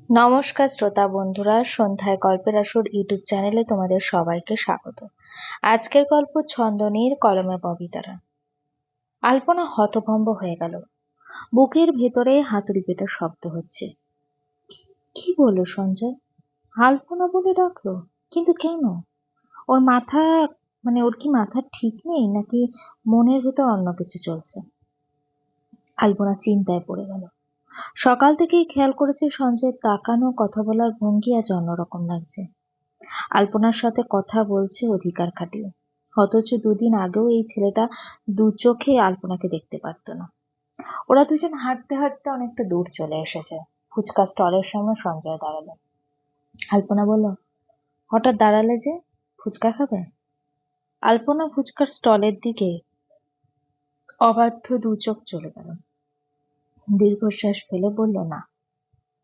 নমস্কার শ্রোতা বন্ধুরা, সন্ধ্যায় গল্পের আসর ইউটিউব চ্যানেলে তোমাদের সবাইকে স্বাগত। আজকের গল্প ছন্দনীর কলমে ববিতারা। আলপনা হতভম্ব হয়ে গেল। বুকের ভেতরে হাতুড়ি পেটার শব্দ হচ্ছে। কি বলল সঞ্জয়? আলপনা বলে ডাকলো, কিন্তু কেন? ওর মাথা ওর কি মাথা ঠিক নেই, নাকি মনের ভেতর অন্য কিছু চলছে? আলপনা চিন্তায় পড়ে গেল। সকাল থেকেই খেয়াল করেছে সঞ্জয়ের তাকানো, কথা বলার ভঙ্গি আজ অন্যরকম লাগছে। আলপনার সাথে কথা বলছে অধিকার খাটিয়ে, অথচ দুদিন আগেও এই ছেলেটা দু চোখে আলপনাকে দেখতে পারতো না। ওরা দুজন হাঁটতে হাঁটতে অনেকটা দূর চলে এসেছে। ফুচকা স্টলের সামনে সঞ্জয় দাঁড়ালো। আলপনা বলল, হঠাৎ দাঁড়ালে যে, ফুচকা খাবে? আলপনা ফুচকার স্টলের দিকে অবাধ্য দু চোখ চলে গেল। দীর্ঘশ্বাস ফেলে বলল, না,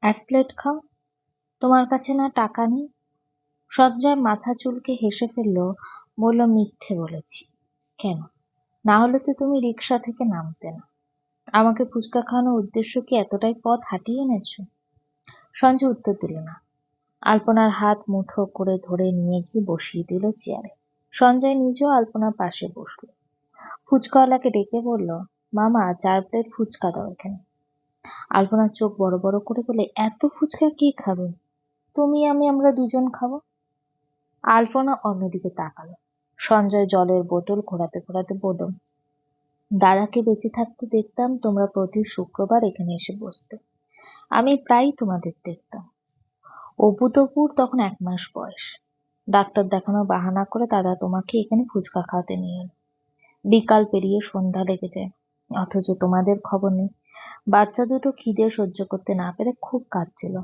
এক প্লেট খাও। তোমার কাছে না টাকা নেই? সঞ্জয় মাথা চুলকে হেসে ফেলল, বলল, মিথ্যে বলেছি। কেন? না হলে তো তুমি রিকশা থেকে নামতে না। আমাকে ফুচকা খাওয়ানোর উদ্দেশ্য কি এতটাই পথ হাঁটিয়ে এনেছো? সঞ্জয় উত্তর দিল না। আলপনার হাত মুঠো করে ধরে নিয়ে গিয়ে বসিয়ে দিল চেয়ারে। সঞ্জয় নিজেও আলপনার পাশে বসল। ফুচকাওয়ালাকে ডেকে বলল, মামা, 4 প্লেট ফুচকা দাও এখানে। আলপনার চোখ বড় বড় করে বলে, এত ফুচকা কে খাবে? তুমি, আমরা দুজন খাবো। আলপনা অন্যদিকে তাকালো। সঞ্জয় জলের বোতল ঘোরাতে ঘোরাতে বলল, দাদাকে বেঁচে থাকতে দেখতাম তোমরা প্রতি শুক্রবার এখানে এসে বসতে। আমি প্রায়ই তোমাদের দেখতাম। অপু তপুর তখন 1 মাস বয়স। ডাক্তার দেখানোর বাহানা করে দাদা তোমাকে এখানে ফুচকা খাওয়াতে নিয়ে এলো। বিকাল পেরিয়ে সন্ধ্যা লেগে যায়, অথচ তোমাদের খবর নেই। বাচ্চা দুটো খিদে সহ্য করতে না পেরে খুব কাঁদছিল।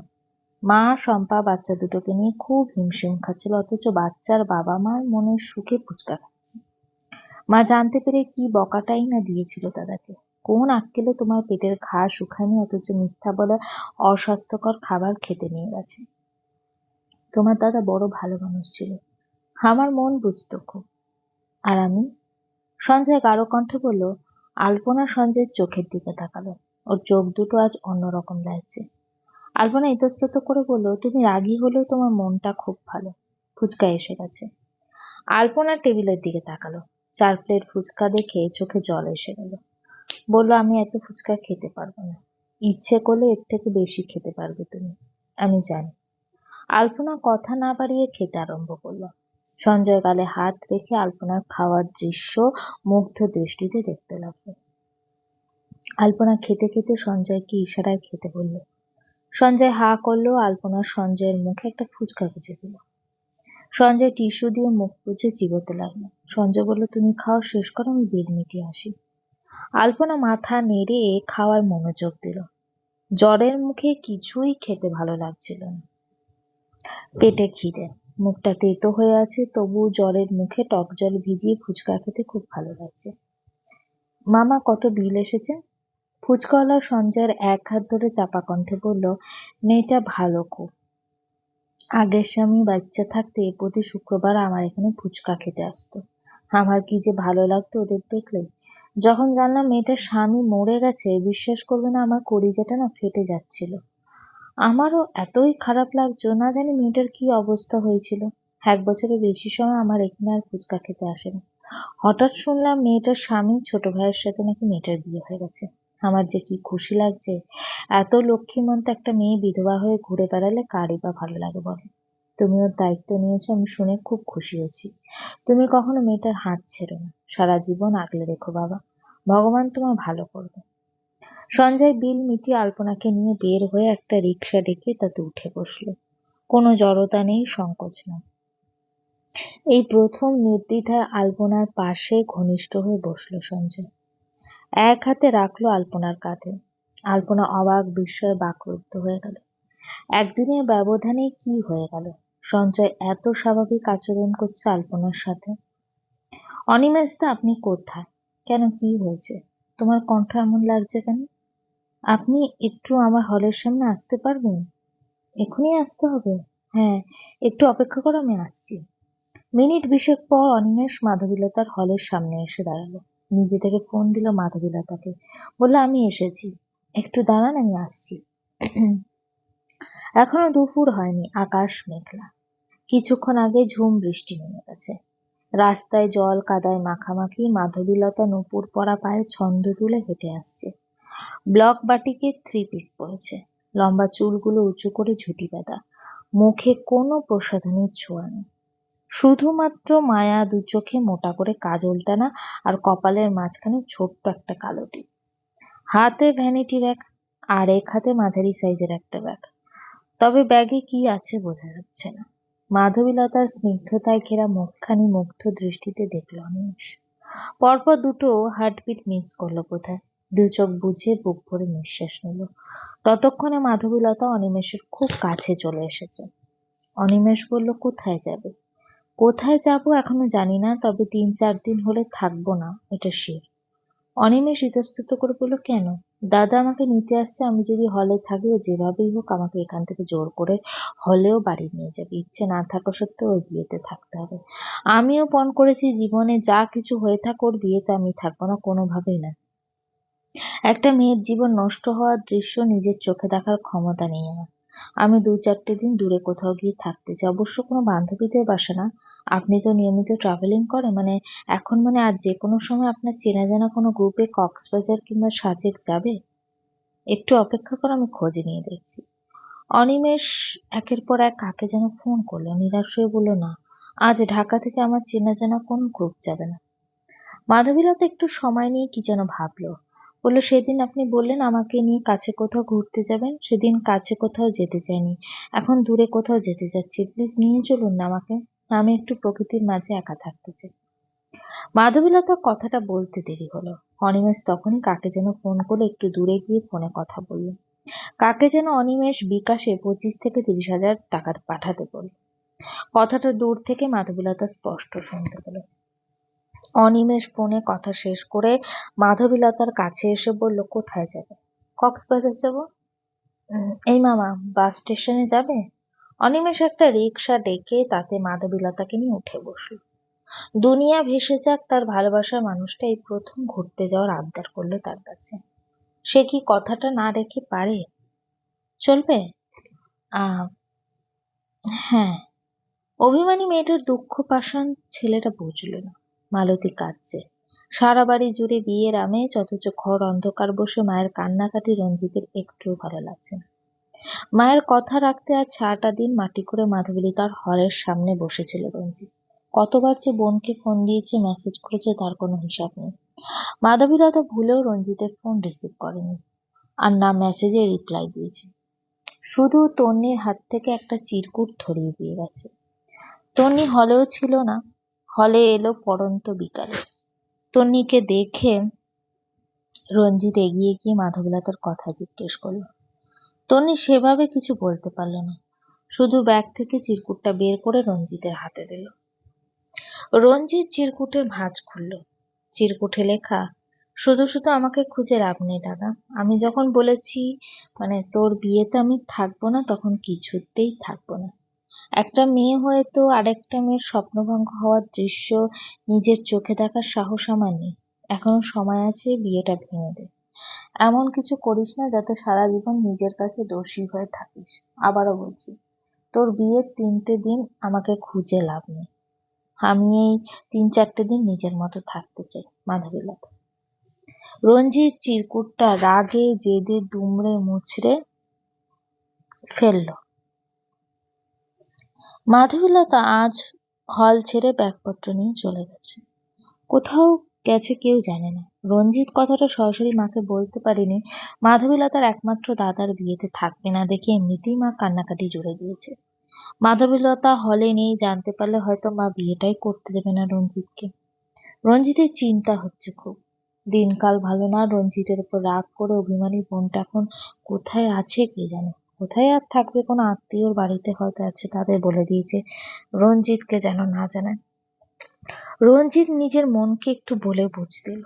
মা শম্পা বাচ্চা দুটোকে নিয়ে খুব হিমশিম খাচ্ছিল, অথচ বাচ্চার বাবা মার মনের সুখে ফুচকা খাচ্ছে। মা জানতে পেরে কি বকাটাই না দিয়েছিল দাদাকে। কোন আক্কেলে তোমার পেটের ঘা শুকায়নি, অথচ মিথ্যা বলে অস্বাস্থ্যকর খাবার খেতে নিয়ে গেছে। তোমার দাদা বড় ভালো মানুষ ছিল, আমার মন বুঝতো খুব। আর আমি? সঞ্জয় গাঢ় কণ্ঠে বলল। আলপনা সঞ্জয়ের চোখের দিকে তাকালো। ওর চোখ দুটো আজ অন্যরকম লাগছে। আলপনা ইতস্তত করে বলল, তুমি রাগী হলেও তোমার মনটা খুব ভালো। ফুচকা এসে গেছে। আলপনা টেবিলের দিকে তাকালো। 4 প্লেট ফুচকা দেখে চোখে জল এসে গেল। বলল, আমি এত ফুচকা খেতে পারবো না। ইচ্ছে করলে এর থেকে বেশি খেতে পারবে তুমি, আমি জানি। আলপনা কথা না বাড়িয়ে খেতে আরম্ভ করলো। সঞ্জয় গালে হাত রেখে আলপনার খাওয়ার দৃশ্য মুগ্ধ দৃষ্টিতে দেখতে লাগলো। আলপনা খেতে খেতে সঞ্জয়কে ইশারায় খেতে বলল। সঞ্জয় হা করলো। আলপনা সঞ্জয়ের মুখে একটা ফুচকা গুঁজে দিল। সঞ্জয় টিস্যু দিয়ে মুখ বুজে চিবোতে লাগলো। সঞ্জয় বলল, তুমি খাওয়া শেষ করো, আমি বিল মিটিয়ে আসি। আলপনা মাথা নেড়ে খাওয়ায় মনোযোগ দিল। জ্বরের মুখে কিছুই খেতে ভালো লাগছিল না। পেটে খিদে, মুখটা তেতো হয়ে আছে, তবু জ্বরের মুখে টক জল ভিজিয়ে ফুচকা খেতে খুব ভালো লাগছে। মামা, কত বিল এসেছে? ফুচকাওয়ালা সঞ্জয়ের 1 হাত ধরে চাপা কণ্ঠে বলল, মেয়েটা ভালো খুব। আগের স্বামী বাচ্চা থাকতে প্রতি শুক্রবার আমার এখানে ফুচকা খেতে আসতো। আমার কি যে ভালো লাগতো ওদের দেখলে। যখন জানলাম মেয়েটার স্বামী মরে গেছে, বিশ্বাস করবে না, আমার কলিজাটা না ফেটে যাচ্ছিল। আমারও এতই খারাপ লাগছো, না জানি মেয়েটার কি অবস্থা হয়েছিল। 1 বছরের বেশি সময় আমার এখানে আর ফুচকা খেতে আসেনি। হঠাৎ শুনলাম মেয়েটার স্বামী ছোট ভাইয়ের সাথে নাকি মেয়েটার বিয়ে হয়ে গেছে। আমার যে কি খুশি লাগছে। এত লক্ষ্মীমন্ত একটা মেয়ে বিধবা হয়ে ঘুরে বেড়ালে কারই বা ভালো লাগে বলো। তুমি ওর দায়িত্ব নিয়েছো, আমি শুনে খুব খুশি হয়েছি। তুমি কখনো মেয়েটার হাত ছেড়ো না, সারা জীবন আগলে রেখো বাবা। ভগবান তোমার ভালো করবে। সঞ্জয় বিল মিটিয়ে আলপনাকে নিয়ে বের হয়ে একটা রিকশা ডেকে তাতে উঠে বসলো। কোনো জড়তা নেই, সংকোচ নেই। এই প্রথম নির্দ্বিধায় আলপনার পাশে ঘনিষ্ঠ হয়ে বসলো সঞ্জয়। 1 হাতে রাখলো আলপনার কাঁধে। আলপনা অবাক বিস্ময়ে বাকরুদ্ধ হয়ে গেল। একদিনের ব্যবধানে কি হয়ে গেল? সঞ্জয় এত স্বাভাবিক আচরণ করছে আলপনার সাথে। অনিমেষদা, আপনি কোথায়? কেন, কি হয়েছে? তোমার কণ্ঠ এমন লাগছে কেন? আপনি একটু আমার হলের সামনে আসতে পারবেন? এখনই আসতে হবে? হ্যাঁ, একটু অপেক্ষা করো, আমি আসছি। মিনিট 20 পর অনিমেষ মাধবীলতার হলের সামনে এসে দাঁড়ালো। নিজে থেকে ফোন দিল মাধবীলতাকে। বলল, আমি এসেছি, একটু দাঁড়ান, আমি আসছি। এখনো দুপুর হয়নি, আকাশ মেঘলা। কিছুক্ষণ আগে ঝুম বৃষ্টি নেমে গেছে। রাস্তায় জল কাদায় মাখামাখি। মাধবীলতা নূপুর পরা পায়ে ছন্দ তুলে হেঁটে আসছে। ব্লক বাটিকের 3 পিস পরেছে, লম্বা চুলগুলো উঁচু করে ঝুঁটি বাঁধা। মুখে কোনো প্রসাধনীর ছোঁয়া নেই, শুধুমাত্র মায়া দু চোখে মোটা করে কাজল টানা আর কপালের মাঝখানে ছোট্ট একটা কালো টিপ। হাতে ভ্যানিটি ব্যাগ, আর এক হাতে মাঝারি সাইজের একটা ব্যাগ। তবে ব্যাগে কি আছে বোঝা যাচ্ছে না। মাধবীলতার স্নিগ্ধতায় ঘেরা মুখখানি মুগ্ধ দৃষ্টিতে দেখল অনিমেষ। পরপর দুটো হার্টবিট মিস করলো বোধহয়। দু চোখ বুঝে বুক ভরে নিঃশ্বাস নিল। ততক্ষণে মাধবীলতা অনিমেষের খুব কাছে চলে এসেছে। অনিমেষ বলল, কোথায় যাবে? কোথায় যাব এখনো জানি না, তবে 3-4 দিন হলে থাকবো না, এটা শিওর। অনিমেষ ইতস্তত করে বলল, কেন? দাদা আমাকে নিতে আসছে, আমি যদি হলে থাকি ও যেভাবেই হোক আমাকে এখান থেকে জোর করে হলেও বাড়ি নিয়ে যাবে। ইচ্ছে না থাকা সত্ত্বেও ওর বিয়েতে থাকতে হবে। আমিও পণ করেছি জীবনে যা কিছু হয়ে থাক ওর বিয়েতে আমি থাকবো না, কোনোভাবেই না। একটা মেয়ের জীবন নষ্ট হওয়ার দৃশ্য নিজের চোখে দেখার ক্ষমতা নেই আমার। আমি 2-4টে দিন দূরে কোথাও গিয়ে থাকতে চাই, অবশ্য কোনো বান্ধবীদের বাসা না। আপনি তো নিয়মিত ট্রাভেলিং করেন, এখন আর যে কোনো সময় আপনার চেনা জানা কোনো গ্রুপে কক্সবাজার কিংবা সাজেক যাবে। একটু অপেক্ষা করো, আমি খোঁজ নিয়ে দেখছি। অনিমেষ একের পর এক কাকে যেন ফোন করলো, নিরাশ হয়ে বলল, না, আজ ঢাকা থেকে আমার চেনা জানা কোনো গ্রুপ যাবে না। মাধবীলতা একটু সময় নিয়ে কি যেন ভাবলো, বলল, সেদিন আপনি বললেন আমাকে নিয়ে কাছে কোথাও ঘুরতে যাবেন। সেদিন কাছে কোথাও যেতে চাইনি, এখন দূরে কোথাও যেতে যাচ্ছি। প্লিজ নিয়ে চলুন না আমাকে, আমি একটু প্রকৃতির মাঝে একা থাকতে চাই। মাধবীলতা কথাটা বলতে দেরি হলো। অনিমেষ তখনই কাকে যেন ফোন করে একটু দূরে গিয়ে ফোনে কথা বলল। কাকে যেন অনিমেষ বিকাশে 25,000 থেকে 30,000 টাকা পাঠাতে বলল। কথাটা দূর থেকে মাধবীলতা স্পষ্ট শুনতে পেল। অনিমেষ ফোনে কথা শেষ করে মাধবীলতার কাছে এসে বলল, কোথায় যাবে? কক্সবাজার যাব। এই মামা, বাস স্টেশনে যাবে? অনিমেষ একটা রিকশা ডেকে তাতে মাধবীলতাকে নিয়ে উঠে বসল। দুনিয়া ভেসে যাক, তার ভালোবাসার মানুষটা এই প্রথম ঘুরতে যাওয়ার আবদার করলো তার কাছে। সে কি কথাটা না রেখে পারে? চলবে? আহ হ্যাঁ। অভিমানী মেয়েটার দুঃখ পাষাণ ছেলেটা বুঝল না। মালতী কাঁদছে, সারা বাড়ি জুড়ে বিয়ের আমেজ, অথচ ঘর অন্ধকার বসে মায়ের কান্নাকাটি রঞ্জিতের একটুও ভালো লাগছে না। মায়ের কথা রাখতে আজ 6টা দিন মাটি করে মাধবীলতার হলের সামনে বসেছিল রঞ্জিত। কতবার যে বোনকে ফোন দিয়েছে, মেসেজ করেছে, তার কোনো হিসাব নেই। মাধবীলতা ভুলেও রঞ্জিতের ফোন রিসিভ করেনি, আর না মেসেজে রিপ্লাই দিয়েছে। শুধু তন্নির হাত থেকে একটা চিরকুট ধরিয়ে দিয়ে গেছে। তন্নি হলেও ছিল না, হলে এলো পড়ন্ত বিকালে। তন্নিকে দেখে রঞ্জিত এগিয়ে গিয়ে মাধবীলতার কথা জিজ্ঞেস করলো। তন্নি সেভাবে কিছু বলতে পারল না, শুধু ব্যাগ থেকে চিরকুটটা বের করে রঞ্জিতের হাতে দিল। রঞ্জিত চিরকুটের ভাঁজ খুলল। চিরকুটে লেখা, শুধু শুধু আমাকে খুঁজে লাভ নেই দাদা। আমি যখন বলেছি তোর বিয়েতে আমি থাকবো না, তখন কিছুতেই থাকবো না। একটা মেয়ে হয়ে তো আরেকটা মেয়ের স্বপ্নভঙ্গ হওয়ার দৃশ্য নিজের চোখে দেখার সাহস আমার নেই। এখনো সময় আছে, বিয়েটা ভেঙে দে। এমন কিছু করিস না যাতে সারা জীবন নিজের কাছে দোষী হয়ে থাকিস। আবারও বলছি, তোর বিয়ের 3টে দিন আমাকে খুঁজে লাভ নেই। আমি এই 3-4টে দিন নিজের মতো থাকতে চাই। মাধবীলতা। রঞ্জিত চিরকুটটা রাগে জেদে দুমড়ে মুচড়ে ফেলল। মাধবীলতা আজ হল ছেড়ে ব্যাগপত্র নিয়ে চলে গেছে। কোথাও গেছে কেউ জানে না। রঞ্জিত কথাটা সরাসরি মাকে বলতে পারেনি। মাধবীলতার একমাত্র দাদার বিয়েতে থাকবে না দেখে এমনিতেই মা কান্নাকাটি জুড়ে দিয়েছে। মাধবীলতা হলে নেই জানতে পারলে হয়তো মা বিয়েটাই করতে দেবে না রঞ্জিতকে। রঞ্জিতের চিন্তা হচ্ছে খুব। দিনকাল ভালো না। রঞ্জিতের উপর রাগ করে অভিমানী বোনটা এখন কোথায় আছে কে জানে। কোথায় আর থাকবে, কোনো আত্মীয়র বাড়িতে হয়তো আছে, তাদের বলে দিয়েছে রঞ্জিতকে যেন না জানায়। রঞ্জিত নিজের মনকে একটু বলে বুঝ দিল।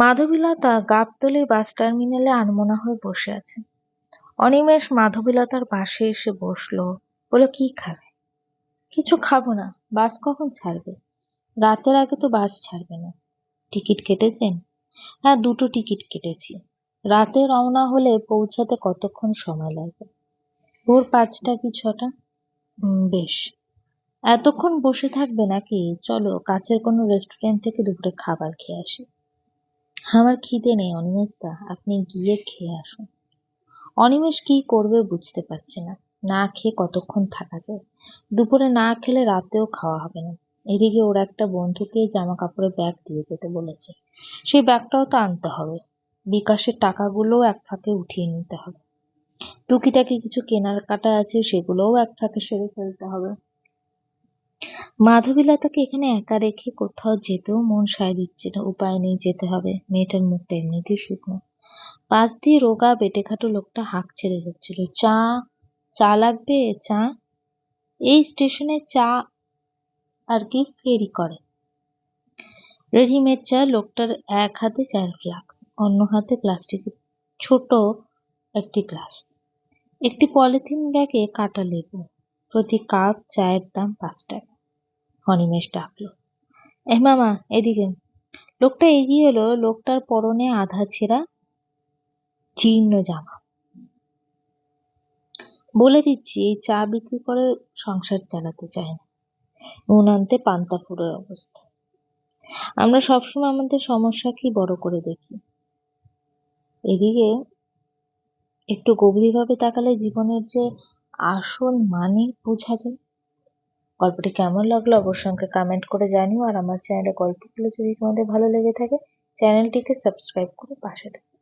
মাধবীলতা গাবতলী বাস টার্মিনালে আনমনা হয়ে বসে আছে। অনিমেষ মাধবীলতার পাশে এসে বসলো। বলল, কি খাবে? কিছু খাবো না। বাস কখন ছাড়বে? রাতের আগে তো বাস ছাড়বে না। টিকিট কেটেছেন? হ্যাঁ, 2টো টিকিট কেটেছি। রাতে রওনা হলে পৌঁছাতে কতক্ষণ সময় লাগবে? ভোর 5টা কি 6টা? বেশ। এতক্ষণ বসে থাকবে নাকি? চলো কাছের কোনো রেস্টুরেন্ট থেকে দুপুরে খাবার খেয়ে আসি। আমার খিদে নেই অনিমেষদা, আপনি গিয়ে খেয়ে আসুন। অনিমেষ কি করবে বুঝতে পারছে না। না খেয়ে কতক্ষণ থাকা যায়? দুপুরে না খেলে রাতেও খাওয়া হবে না। এদিকে ওর একটা বন্ধুকে জামা কাপড়ের ব্যাগ দিয়ে যেতে বলেছে, সেই ব্যাগটাও তো আনতে হবে। বিকাশের টাকাগুলোও এক ফাঁকে উঠিয়ে নিতে হবে। টুকিটাকি কিছু কেনাকাটা আছে, সেগুলোও এক ফাঁকে সেরে ফেলতে হবে। মাধবীলতাকে এখানে একা রেখে কোথাও যেতেও মন সায় দিচ্ছে না। উপায় নেই, যেতে হবে। মেয়েটার মুখটা এমনিতেই শুকনো। পাশ দিয়ে রোগা বেঁটেখাটো লোকটা হাঁক ছেড়ে যাচ্ছিল। চা, চা লাগবে চা? এই স্টেশনে চা আর কি ফেরি করে? রেডিমেড চা। লোকটার এক হাতে চায়ের ফ্লাস্ক, অন্য হাতে প্লাস্টিকের ছোট একটি গ্লাস। একটি পলিথিন ব্যাগে কাটা লেবু। প্রতি কাপ চায়ের দাম 5 টাকা। অনিমেষ ডাকলো, এ মামা এদিকে। লোকটা এগিয়ে এলো। লোকটার পরনে আধা ছেঁড়া জীর্ণ জামা। বলে দিচ্ছি, এই চা বিক্রি করে সংসার চালাতে চায় না। নুন আনতে পান্তা ফুরোয় অবস্থা। আমরা সবসময় আমাদের সমস্যাকেই বড় করে দেখি। এদিকে একটু গভীরভাবে তাকালে জীবনের যে আসল মানে বোঝা যায়। গল্পটি কেমন লাগলো অবশ্যই আমাকে কমেন্ট করে জানিও। আর আমার চ্যানেলে গল্পগুলো যদি তোমাদের ভালো লেগে থাকে, চ্যানেলটিকে সাবস্ক্রাইব করে পাশে থেকো।